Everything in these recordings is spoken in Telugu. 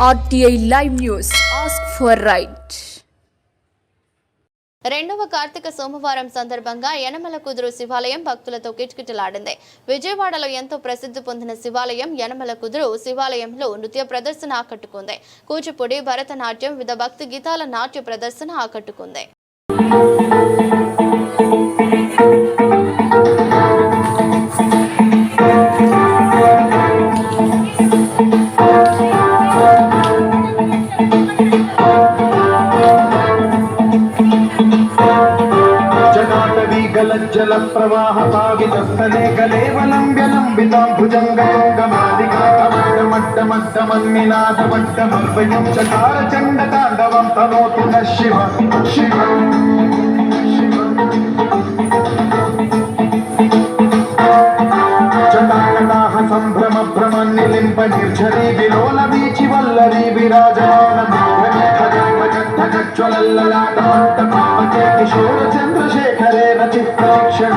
RTI Live News. Ask for right. రెండవ కార్తీక సోమవారం సందర్భంగా యనమల కుదురు శివాలయం భక్తులతో కిటకిటలాడింది. విజయవాడలో ఎంతో ప్రసిద్ధి పొందిన శివాలయం యనమల కుదురు శివాలయంలో నృత్య ప్రదర్శన ఆకట్టుకుంది. కూచిపూడి, భరతనాట్యం, వివిధ భక్తి గీతాల నాట్య ప్రదర్శన ఆకట్టుకుంది. జల ప్రవాహ పావితస్థలే కలేవలంబ్యలంబితాం భుజంగతుంగమాలికామడ్డమడ్డమన్నినాదవడ్డమర్వయం చకార చండ తాండవం తనోతు న శివ శివ జటాకటాహ సంభ్రమ భ్రమన్నిలింప నిర్ఝరీ విలోల వీచి వల్లరీ విరాజమాన జ్వలల్లలాటమంటపాపకే కిశోర చంద్రశేఖరే రచిత్రక్షణ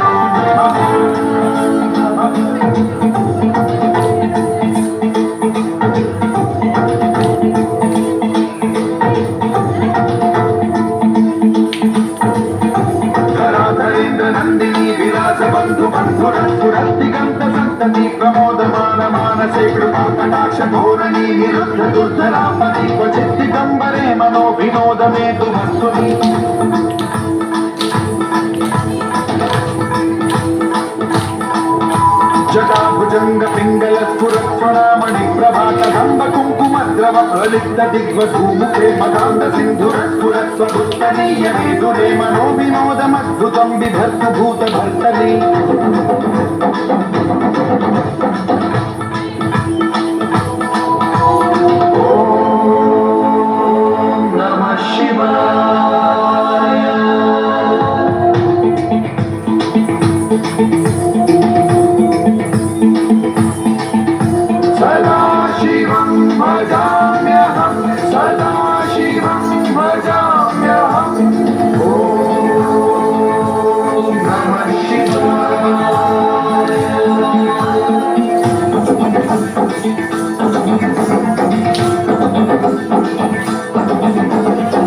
ధరాధరేంద్ర నందిని విలాస బంధు బంధురంతురస్తిగంత సంతతి ప్రమోదమాన మానసే కృపా కటాక్ష ధోరణి నిరుద్ధ దుర్ధరాంబరి క్వచిత్ దిగంబరే మనో వినోదమే తుమస్తుని జటాభుజంగ పింగళ స్ఫురస్వరామణి ప్రభాకదంబ కుంకుమద్రవ ప్రలిప్త దిగ్వధూముఖే మదాంద సింధురస్ఫురస్వభుత్తనీయమేదురే మనో వినోదమద్భుతం బిభర్తు భూతభర్తలి ఓం నమః శివాయ. సదాశివం భజామ్యహం సదాశివం భజామ్యహం. ఓం నమః శివాయ.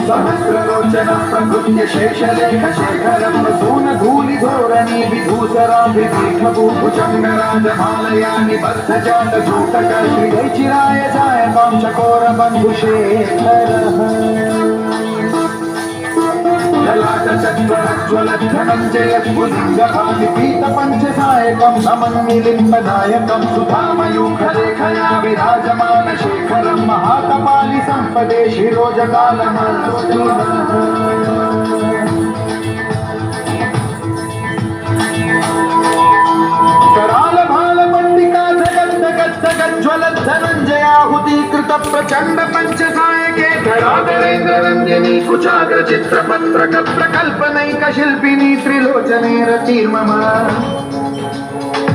సహస్రలోచన ప్రకృత్య శేషలేఖ శేఖరం వసూన ధూళి ధోరణి విభూషరాభిభూషంగరాజమాలయాని బద్ధజాత సూతక శ్రీచిరాయ జాయతాం చకోర బంధుశేఖరః లలాటచక్రజ్వలధనంజయస్ఫులింగభాతి పీతపంచసాయకం సమన్మిలింబదాయకం సుధామయూఖరేఖయా విరాజమాన శేఖరం మహాకపాలి సంపదే శిరోజకాలమర్చునః. कराल भाल पंडिका जगत जगत जगत ज्वलत धनंजयाहुतीकृत प्रचंड पंचसायके धराधरेन्द्र रंजनी कुचाग्र चित्रपत्रक प्रकल्पनैक शिल्पिनी त्रिलोचने रतिर्मम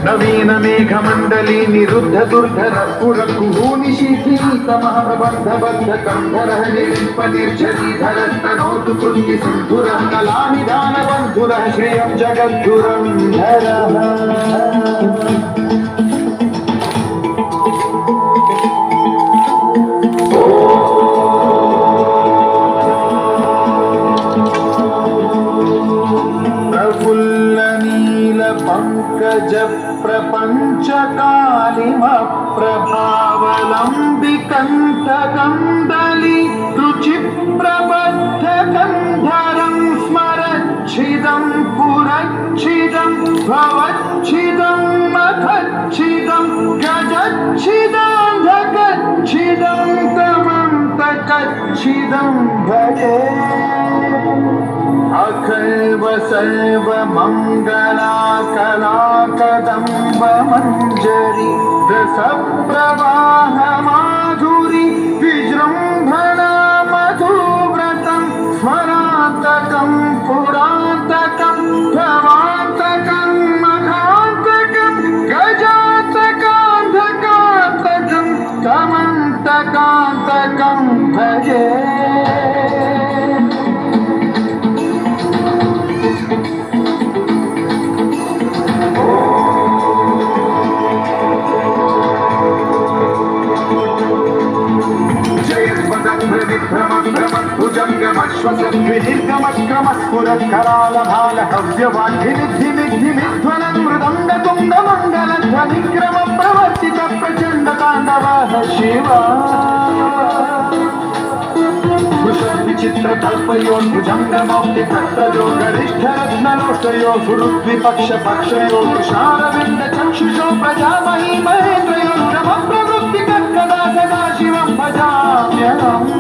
नवीन मेघमंडली निरुद्ध दुर्धर पुरकुहूनि शीतमः प्रबंध बद्ध कंधरः निलिम्प निर्झरीधरस्तनोतु कृत्ति सिन्धुरः कलानिधान बन्धुरः श्रियं जगद्गुरन्धरः. पंकज प्रपंच कालिम प्रभावलंबिकंतकंदली रुचि प्रबद्ध कंधरं स्मरच्छिदं पुरच्छिदं भवच्छिदं मखच्छिदं गजच्छिदं धगच्छिदं तमं तकच्छिदं भजे. अखैव सर्व मंगला कला कदम्ब मंजरी रसप्रवाह माधुरी विजृंभणा मधुव्रतं स्मरान्तकं पुरान्तकं भवान्तकं मघान्तकं गजान्तकान्धकान्तकं कमन्तकान्तकं भजे. ध्वनिक्रम प्रवर्तित प्रचंड तांडव शिवा विचित्र कल्पयो भुजंगमौक्ति भक्तयो गरिष्ठ रत्नलोचयो गुरुद्विपक्ष पक्षयो तुषारविंद चक्षुषो प्रजामहि महेन्द्रयो नम प्रवृत्ति कदा सदा शिवं भजाम्यहम्